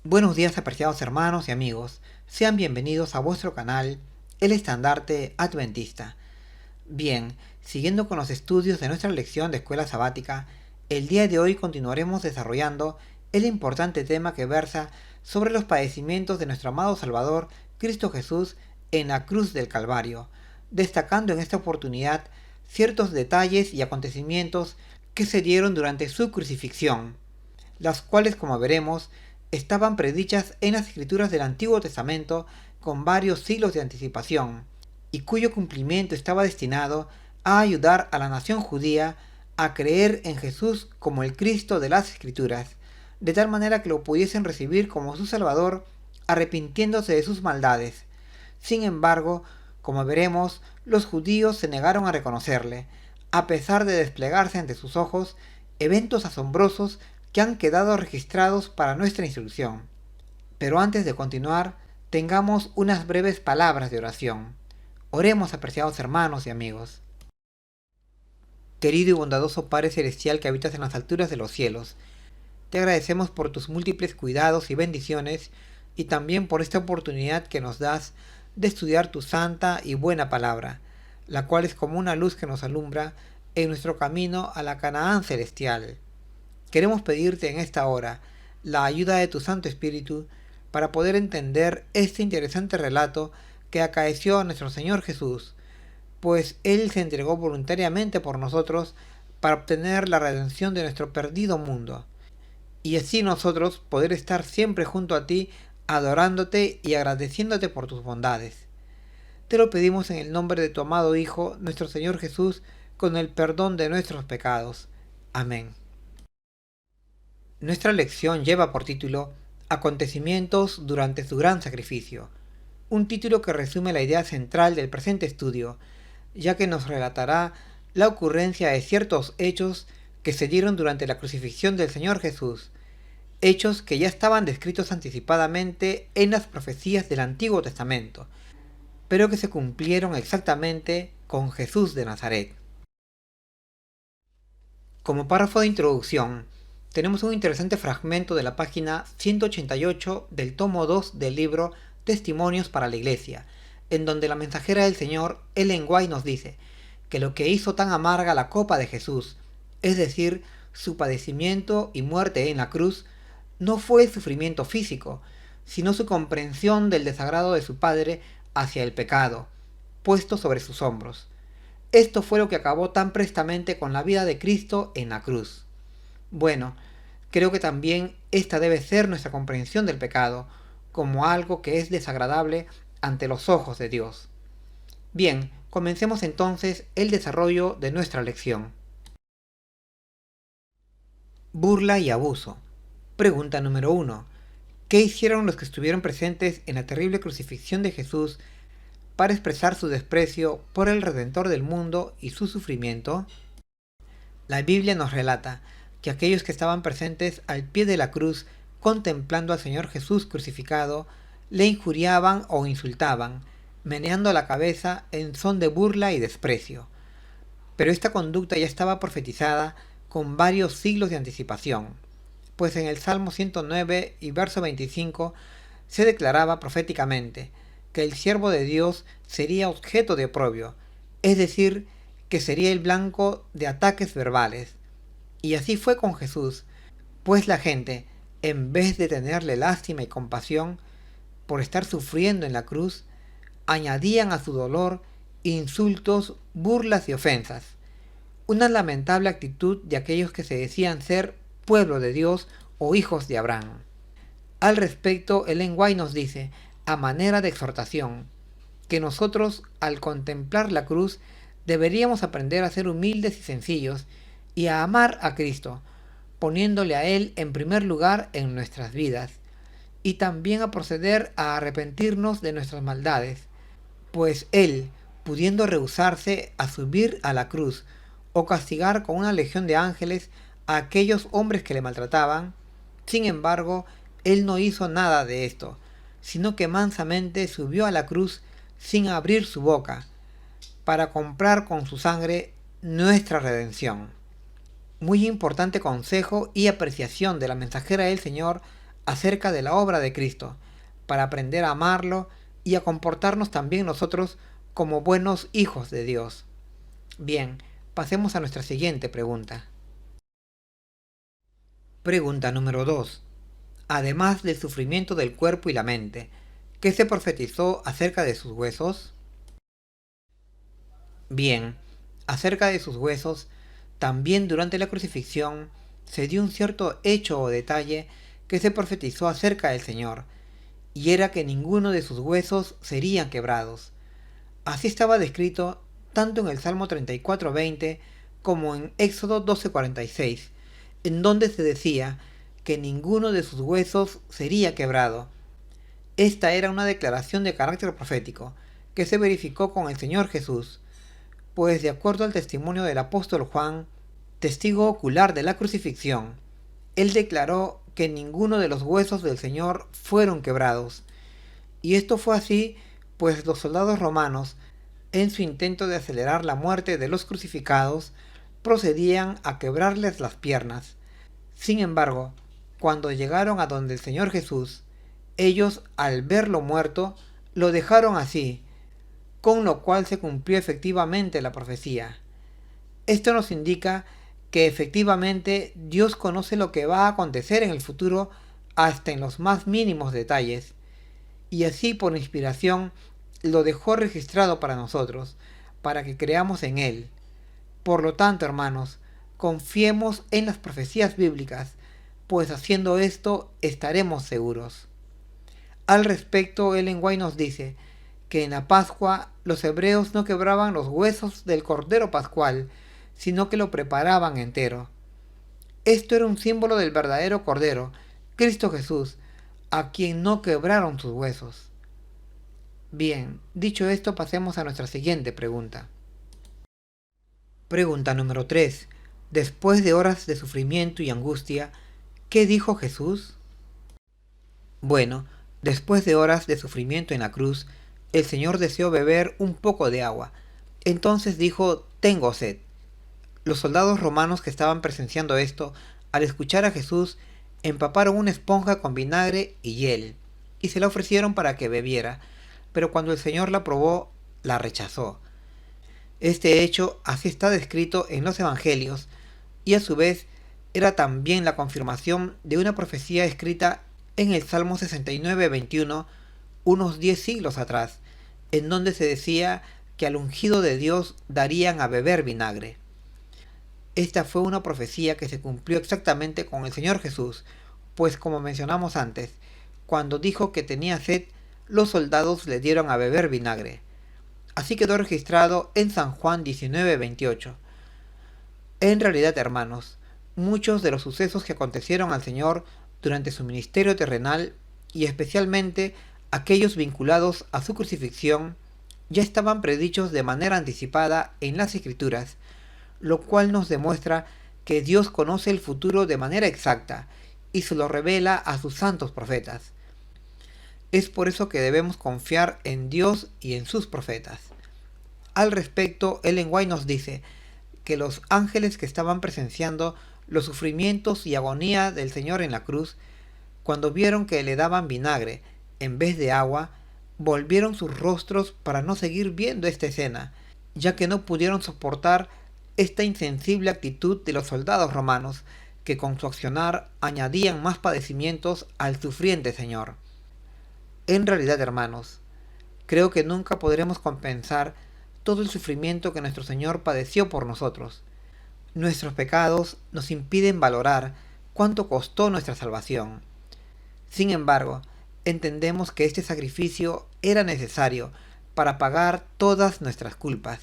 Buenos días, apreciados hermanos y amigos. Sean bienvenidos a vuestro canal, El Estandarte Adventista. Bien, siguiendo con los estudios de nuestra lección de escuela sabática, el día de hoy continuaremos desarrollando el importante tema que versa sobre los padecimientos de nuestro amado Salvador, Cristo Jesús, en la cruz del Calvario, destacando en esta oportunidad ciertos detalles y acontecimientos que se dieron durante su crucifixión, las cuales, como veremos, estaban predichas en las escrituras del Antiguo Testamento con varios siglos de anticipación, y cuyo cumplimiento estaba destinado a ayudar a la nación judía a creer en Jesús como el Cristo de las Escrituras, de tal manera que lo pudiesen recibir como su Salvador, arrepintiéndose de sus maldades. Sin embargo, como veremos, los judíos se negaron a reconocerle, a pesar de desplegarse ante sus ojos eventos asombrosos que han quedado registrados para nuestra instrucción. Pero antes de continuar, tengamos unas breves palabras de oración. Oremos, apreciados hermanos y amigos. Querido y bondadoso Padre Celestial que habitas en las alturas de los cielos, te agradecemos por tus múltiples cuidados y bendiciones y también por esta oportunidad que nos das de estudiar tu santa y buena palabra, la cual es como una luz que nos alumbra en nuestro camino a la Canaán celestial. Queremos pedirte en esta hora la ayuda de tu Santo Espíritu para poder entender este interesante relato que acaeció a nuestro Señor Jesús, pues Él se entregó voluntariamente por nosotros para obtener la redención de nuestro perdido mundo, y así nosotros poder estar siempre junto a ti, adorándote y agradeciéndote por tus bondades. Te lo pedimos en el nombre de tu amado Hijo, nuestro Señor Jesús, con el perdón de nuestros pecados. Amén. Nuestra lección lleva por título Acontecimientos durante su gran sacrificio, un título que resume la idea central del presente estudio, ya que nos relatará la ocurrencia de ciertos hechos que se dieron durante la crucifixión del Señor Jesús, hechos que ya estaban descritos anticipadamente en las profecías del Antiguo Testamento, pero que se cumplieron exactamente con Jesús de Nazaret. Como párrafo de introducción, tenemos un interesante fragmento de la página 188 del tomo 2 del libro Testimonios para la Iglesia, en donde la mensajera del Señor, Ellen White, nos dice que lo que hizo tan amarga la copa de Jesús, es decir, su padecimiento y muerte en la cruz, no fue el sufrimiento físico, sino su comprensión del desagrado de su Padre hacia el pecado, puesto sobre sus hombros. Esto fue lo que acabó tan prestamente con la vida de Cristo en la cruz. Bueno, creo que también esta debe ser nuestra comprensión del pecado, como algo que es desagradable ante los ojos de Dios. Bien, comencemos entonces el desarrollo de nuestra lección. Burla y abuso. Pregunta número 1. ¿Qué hicieron los que estuvieron presentes en la terrible crucifixión de Jesús para expresar su desprecio por el Redentor del mundo y su sufrimiento? La Biblia nos relata que aquellos que estaban presentes al pie de la cruz contemplando al Señor Jesús crucificado, le injuriaban o insultaban, meneando la cabeza en son de burla y desprecio. Pero esta conducta ya estaba profetizada con varios siglos de anticipación, pues en el Salmo 109 y verso 25 se declaraba proféticamente que el siervo de Dios sería objeto de oprobio, es decir, que sería el blanco de ataques verbales. Y así fue con Jesús, pues la gente, en vez de tenerle lástima y compasión por estar sufriendo en la cruz, añadían a su dolor insultos, burlas y ofensas. Una lamentable actitud de aquellos que se decían ser pueblo de Dios o hijos de Abraham. Al respecto, Ellen White nos dice, a manera de exhortación, que nosotros, al contemplar la cruz, deberíamos aprender a ser humildes y sencillos y a amar a Cristo, poniéndole a Él en primer lugar en nuestras vidas, y también a proceder a arrepentirnos de nuestras maldades, pues Él, pudiendo rehusarse a subir a la cruz o castigar con una legión de ángeles a aquellos hombres que le maltrataban, sin embargo, Él no hizo nada de esto, sino que mansamente subió a la cruz sin abrir su boca, para comprar con su sangre nuestra redención. Muy importante consejo y apreciación de la mensajera del Señor acerca de la obra de Cristo, para aprender a amarlo y a comportarnos también nosotros como buenos hijos de Dios. Bien, pasemos a nuestra siguiente pregunta. Pregunta número 2. Además del sufrimiento del cuerpo y la mente, ¿qué se profetizó acerca de sus huesos? Bien, acerca de sus huesos, también durante la crucifixión se dio un cierto hecho o detalle que se profetizó acerca del Señor, y era que ninguno de sus huesos serían quebrados. Así estaba descrito tanto en el Salmo 34:20 como en Éxodo 12:46, en donde se decía que ninguno de sus huesos sería quebrado. Esta era una declaración de carácter profético, que se verificó con el Señor Jesús, pues de acuerdo al testimonio del apóstol Juan, testigo ocular de la crucifixión, él declaró que ninguno de los huesos del Señor fueron quebrados. Y esto fue así, pues los soldados romanos, en su intento de acelerar la muerte de los crucificados, procedían a quebrarles las piernas. Sin embargo, cuando llegaron a donde el Señor Jesús, ellos, al verlo muerto, lo dejaron así, con lo cual se cumplió efectivamente la profecía. Esto nos indica que efectivamente Dios conoce lo que va a acontecer en el futuro hasta en los más mínimos detalles, y así por inspiración lo dejó registrado para nosotros, para que creamos en Él. Por lo tanto, hermanos, confiemos en las profecías bíblicas, pues haciendo esto estaremos seguros. Al respecto, Ellen White nos dice que en la Pascua los hebreos no quebraban los huesos del cordero pascual, sino que lo preparaban entero. Esto era un símbolo del verdadero cordero, Cristo Jesús, a quien no quebraron sus huesos. Bien, dicho esto, pasemos a nuestra siguiente pregunta. Pregunta número 3. Después de horas de sufrimiento y angustia, ¿qué dijo Jesús? Bueno, después de horas de sufrimiento en la cruz, el Señor deseó beber un poco de agua. Entonces dijo: «Tengo sed». Los soldados romanos que estaban presenciando esto, al escuchar a Jesús, empaparon una esponja con vinagre y hiel, y se la ofrecieron para que bebiera, pero cuando el Señor la probó, la rechazó. Este hecho así está descrito en los Evangelios, y a su vez era también la confirmación de una profecía escrita en el Salmo 69:21, unos 10 siglos atrás, en donde se decía que al ungido de Dios darían a beber vinagre. Esta fue una profecía que se cumplió exactamente con el Señor Jesús, pues como mencionamos antes, cuando dijo que tenía sed, los soldados le dieron a beber vinagre. Así quedó registrado en San Juan 19:28. En realidad, hermanos, muchos de los sucesos que acontecieron al Señor durante su ministerio terrenal, y especialmente aquellos vinculados a su crucifixión, ya estaban predichos de manera anticipada en las Escrituras, lo cual nos demuestra que Dios conoce el futuro de manera exacta y se lo revela a sus santos profetas. Es por eso que debemos confiar en Dios y en sus profetas. Al respecto, Ellen White nos dice que los ángeles que estaban presenciando los sufrimientos y agonía del Señor en la cruz, cuando vieron que le daban vinagre en vez de agua, volvieron sus rostros para no seguir viendo esta escena, ya que no pudieron soportar esta insensible actitud de los soldados romanos, que con su accionar añadían más padecimientos al sufriente Señor. En realidad, hermanos, creo que nunca podremos compensar todo el sufrimiento que nuestro Señor padeció por nosotros. Nuestros pecados nos impiden valorar cuánto costó nuestra salvación. Sin embargo, entendemos que este sacrificio era necesario para pagar todas nuestras culpas,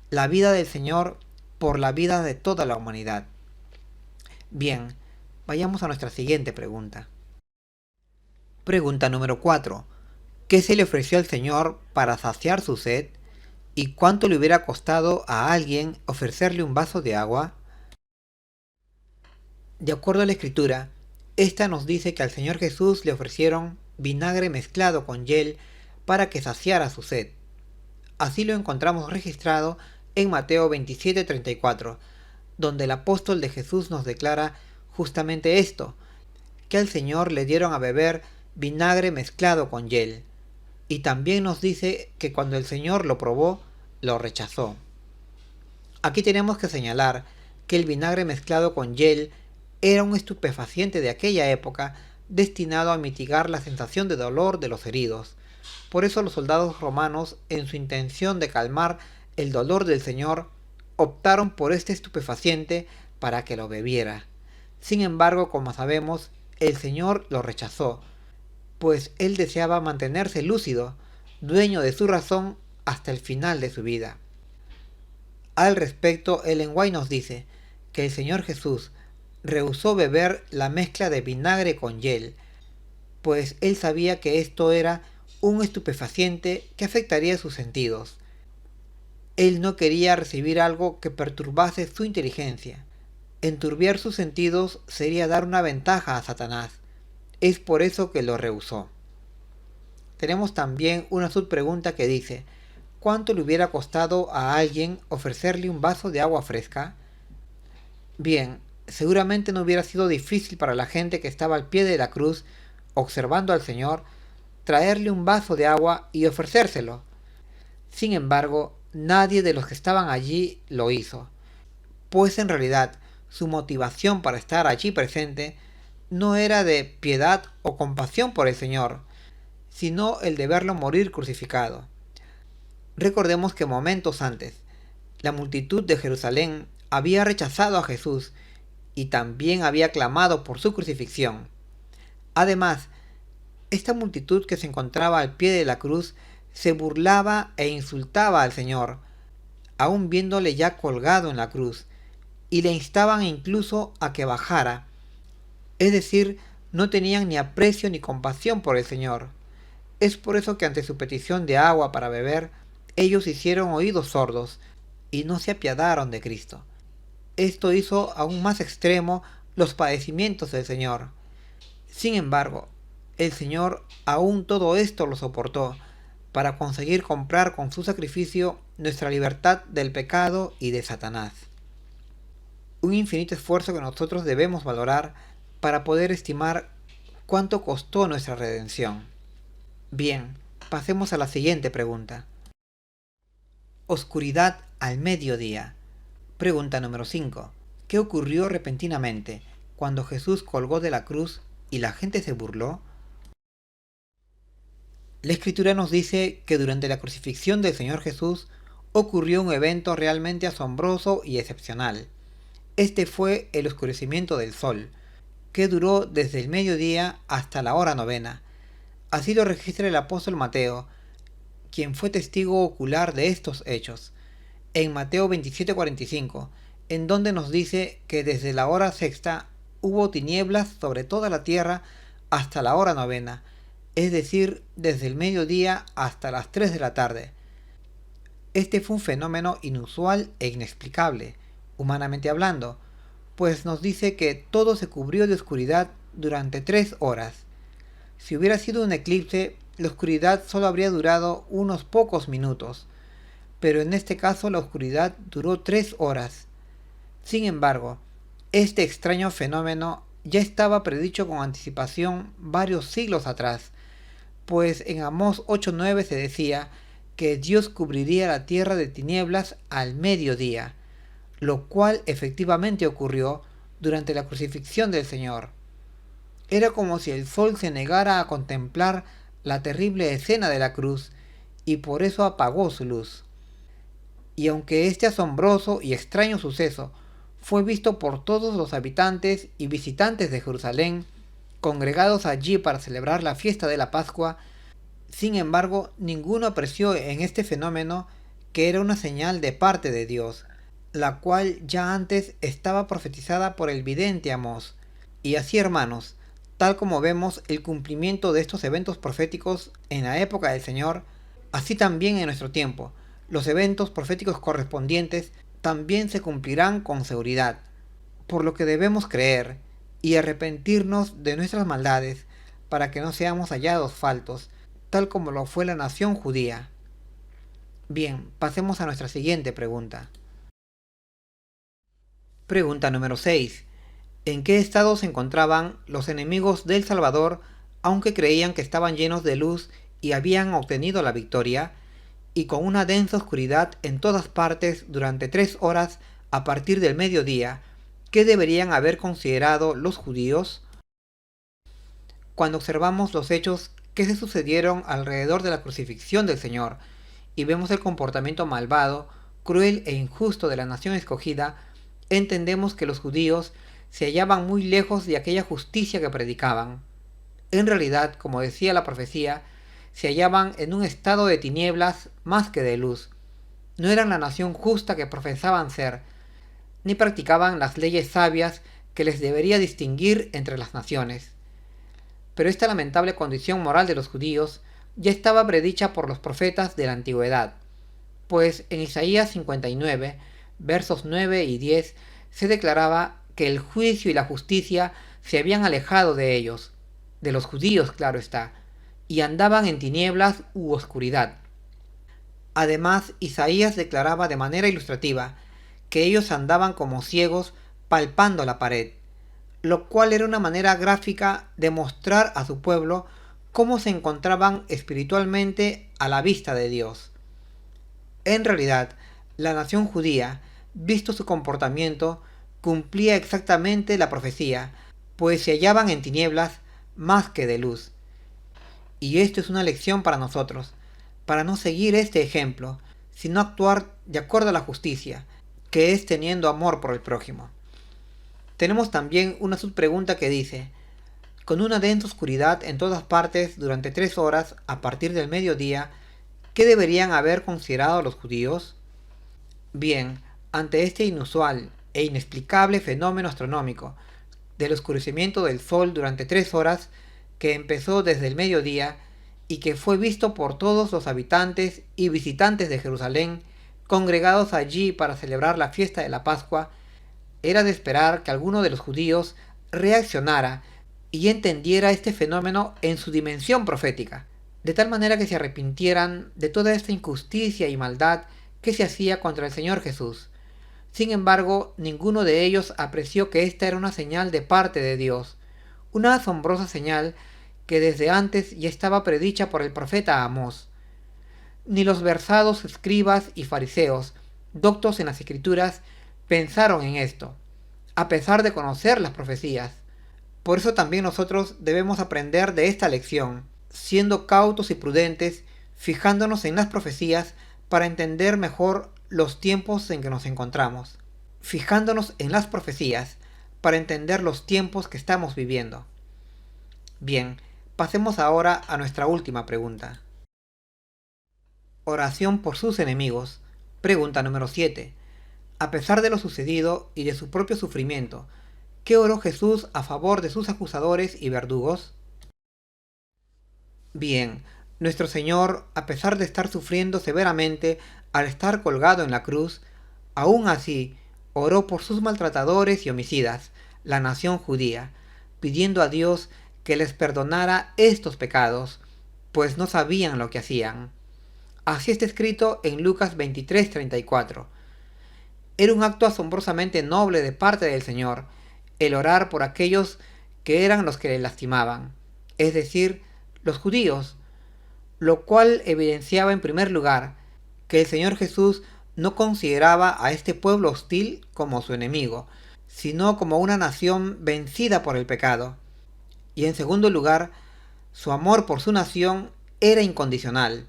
la vida del Señor por la vida de toda la humanidad. Bien, vayamos a nuestra siguiente pregunta. Pregunta número 4. ¿Qué se le ofreció al Señor para saciar su sed? ¿Y cuánto le hubiera costado a alguien ofrecerle un vaso de agua? De acuerdo a la Escritura, esta nos dice que al Señor Jesús le ofrecieron vinagre mezclado con hiel para que saciara su sed. Así lo encontramos registrado en Mateo 27:34, donde el apóstol de Jesús nos declara justamente esto, que al Señor le dieron a beber vinagre mezclado con hiel. Y también nos dice que cuando el Señor lo probó, lo rechazó. Aquí tenemos que señalar que el vinagre mezclado con hiel era un estupefaciente de aquella época destinado a mitigar la sensación de dolor de los heridos. Por eso los soldados romanos, en su intención de calmar el dolor del Señor, optaron por este estupefaciente para que lo bebiera. Sin embargo, como sabemos, el Señor lo rechazó, pues él deseaba mantenerse lúcido, dueño de su razón hasta el final de su vida. Al respecto, Ellen White nos dice que el Señor Jesús rehusó beber la mezcla de vinagre con hiel, pues él sabía que esto era un estupefaciente que afectaría sus sentidos. Él no quería recibir algo que perturbase su inteligencia. Enturbiar sus sentidos sería dar una ventaja a Satanás. Es por eso que lo rehusó. Tenemos también una subpregunta que dice: ¿cuánto le hubiera costado a alguien ofrecerle un vaso de agua fresca? Bien, seguramente no hubiera sido difícil para la gente que estaba al pie de la cruz, observando al Señor, traerle un vaso de agua y ofrecérselo. Sin embargo, nadie de los que estaban allí lo hizo, pues en realidad su motivación para estar allí presente no era de piedad o compasión por el Señor, sino el de verlo morir crucificado. Recordemos que momentos antes, la multitud de Jerusalén había rechazado a Jesús y también había clamado por su crucifixión. Además, esta multitud que se encontraba al pie de la cruz se burlaba e insultaba al Señor, aún viéndole ya colgado en la cruz, y le instaban incluso a que bajara. Es decir, no tenían ni aprecio ni compasión por el Señor. Es por eso que ante su petición de agua para beber, ellos hicieron oídos sordos y no se apiadaron de Cristo. Esto hizo aún más extremo los padecimientos del Señor. Sin embargo, el Señor aún todo esto lo soportó para conseguir comprar con su sacrificio nuestra libertad del pecado y de Satanás. Un infinito esfuerzo que nosotros debemos valorar para poder estimar cuánto costó nuestra redención. Bien, pasemos a la siguiente pregunta. Oscuridad al mediodía. Pregunta número 5. ¿Qué ocurrió repentinamente cuando Jesús colgó de la cruz y la gente se burló? La Escritura nos dice que durante la crucifixión del Señor Jesús ocurrió un evento realmente asombroso y excepcional. Este fue el oscurecimiento del sol, que duró desde el mediodía hasta la hora novena. Así lo registra el apóstol Mateo, quien fue testigo ocular de estos hechos, en Mateo 27:45, en donde nos dice que desde la hora sexta hubo tinieblas sobre toda la tierra hasta la hora novena, es decir, desde el mediodía hasta las 3 de la tarde. Este fue un fenómeno inusual e inexplicable, humanamente hablando, pues nos dice que todo se cubrió de oscuridad durante 3 horas. Si hubiera sido un eclipse, la oscuridad solo habría durado unos pocos minutos, pero en este caso la oscuridad duró 3 horas. Sin embargo, este extraño fenómeno ya estaba predicho con anticipación varios siglos atrás, pues en Amós 8:9 se decía que Dios cubriría la tierra de tinieblas al mediodía, lo cual efectivamente ocurrió durante la crucifixión del Señor. Era como si el sol se negara a contemplar la terrible escena de la cruz y por eso apagó su luz. Y aunque este asombroso y extraño suceso fue visto por todos los habitantes y visitantes de Jerusalén, congregados allí para celebrar la fiesta de la Pascua, sin embargo, ninguno apreció en este fenómeno que era una señal de parte de Dios, la cual ya antes estaba profetizada por el vidente Amós. Y así, hermanos, tal como vemos el cumplimiento de estos eventos proféticos en la época del Señor, así también en nuestro tiempo, los eventos proféticos correspondientes también se cumplirán con seguridad, por lo que debemos creer y arrepentirnos de nuestras maldades para que no seamos hallados faltos, tal como lo fue la nación judía. Bien, pasemos a nuestra siguiente pregunta. Pregunta número 6. en qué estado se encontraban los enemigos del Salvador, aunque creían que estaban llenos de luz y habían obtenido la victoria, y con una densa oscuridad en todas partes durante 3 horas a partir del mediodía. ¿Qué deberían haber considerado los judíos? Cuando observamos los hechos que se sucedieron alrededor de la crucifixión del Señor y vemos el comportamiento malvado, cruel e injusto de la nación escogida, entendemos que los judíos se hallaban muy lejos de aquella justicia que predicaban. En realidad, como decía la profecía, se hallaban en un estado de tinieblas más que de luz. No eran la nación justa que profesaban ser, ni practicaban las leyes sabias que les debería distinguir entre las naciones. Pero esta lamentable condición moral de los judíos ya estaba predicha por los profetas de la antigüedad, pues en Isaías 59, versos 9 y 10, se declaraba que el juicio y la justicia se habían alejado de ellos, de los judíos, claro está, y andaban en tinieblas u oscuridad. Además, Isaías declaraba de manera ilustrativa que ellos andaban como ciegos palpando la pared, lo cual era una manera gráfica de mostrar a su pueblo cómo se encontraban espiritualmente a la vista de Dios. En realidad, la nación judía, visto su comportamiento, cumplía exactamente la profecía, pues se hallaban en tinieblas más que de luz. Y esto es una lección para nosotros, para no seguir este ejemplo, sino actuar de acuerdo a la justicia, que es teniendo amor por el prójimo. Tenemos también una subpregunta que dice: con una densa oscuridad en todas partes durante 3 horas a partir del mediodía, ¿qué deberían haber considerado los judíos? Bien, ante este inusual e inexplicable fenómeno astronómico del oscurecimiento del sol durante 3 horas, que empezó desde el mediodía y que fue visto por todos los habitantes y visitantes de Jerusalén, congregados allí para celebrar la fiesta de la Pascua, era de esperar que alguno de los judíos reaccionara y entendiera este fenómeno en su dimensión profética, de tal manera que se arrepintieran de toda esta injusticia y maldad que se hacía contra el Señor Jesús. Sin embargo, ninguno de ellos apreció que esta era una señal de parte de Dios, una asombrosa señal que desde antes ya estaba predicha por el profeta Amós. Ni los versados escribas y fariseos, doctos en las escrituras, pensaron en esto, a pesar de conocer las profecías. Por eso también nosotros debemos aprender de esta lección, siendo cautos y prudentes, fijándonos en las profecías para entender mejor los tiempos en que nos encontramos, fijándonos en las profecías para entender los tiempos que estamos viviendo. Bien, pasemos ahora a nuestra última pregunta. Oración por sus enemigos. Pregunta número 7. A pesar de lo sucedido y de su propio sufrimiento, ¿qué oró Jesús a favor de sus acusadores y verdugos? Bien, nuestro Señor, a pesar de estar sufriendo severamente al estar colgado en la cruz, aún así oró por sus maltratadores y homicidas, la nación judía, pidiendo a Dios que les perdonara estos pecados, pues no sabían lo que hacían. Así está escrito en Lucas 23:34. Era un acto asombrosamente noble de parte del Señor, el orar por aquellos que eran los que le lastimaban, es decir, los judíos, lo cual evidenciaba en primer lugar que el Señor Jesús no consideraba a este pueblo hostil como su enemigo, sino como una nación vencida por el pecado. Y en segundo lugar, su amor por su nación era incondicional,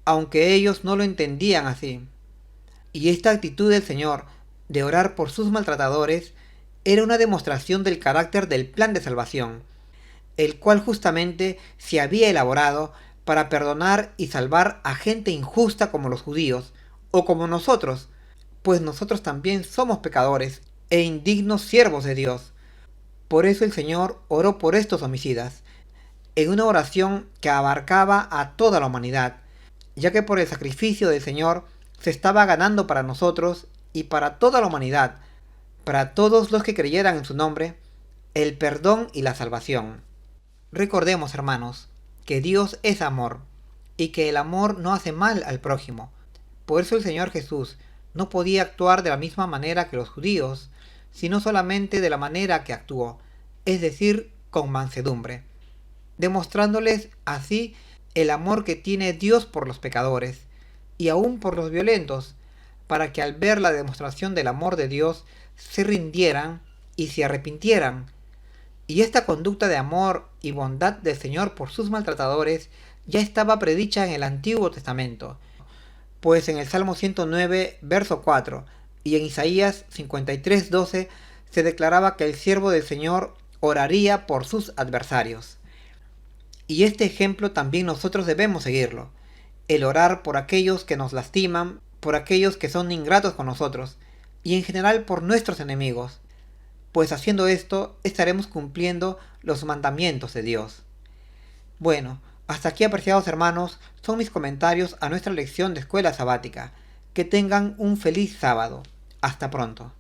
aunque ellos no lo entendían así. Y esta actitud del Señor de orar por sus maltratadores era una demostración del carácter del plan de salvación, el cual justamente se había elaborado para perdonar y salvar a gente injusta como los judíos, o como nosotros, pues nosotros también somos pecadores e indignos siervos de Dios. Por eso el Señor oró por estos homicidas, en una oración que abarcaba a toda la humanidad, ya que por el sacrificio del Señor se estaba ganando para nosotros y para toda la humanidad, para todos los que creyeran en su nombre, el perdón y la salvación. Recordemos, hermanos, que Dios es amor, y que el amor no hace mal al prójimo. Por eso el Señor Jesús no podía actuar de la misma manera que los judíos, sino solamente de la manera que actuó, es decir, con mansedumbre, demostrándoles así el amor que tiene Dios por los pecadores, y aún por los violentos, para que al ver la demostración del amor de Dios se rindieran y se arrepintieran. Y esta conducta de amor y bondad del Señor por sus maltratadores ya estaba predicha en el Antiguo Testamento, pues en el Salmo 109, verso 4, y en Isaías 53:12 se declaraba que el siervo del Señor oraría por sus adversarios. Y este ejemplo también nosotros debemos seguirlo, el orar por aquellos que nos lastiman, por aquellos que son ingratos con nosotros, y en general por nuestros enemigos, pues haciendo esto estaremos cumpliendo los mandamientos de Dios. Bueno, hasta aquí, apreciados hermanos, son mis comentarios a nuestra lección de escuela sabática. Que tengan un feliz sábado. Hasta pronto.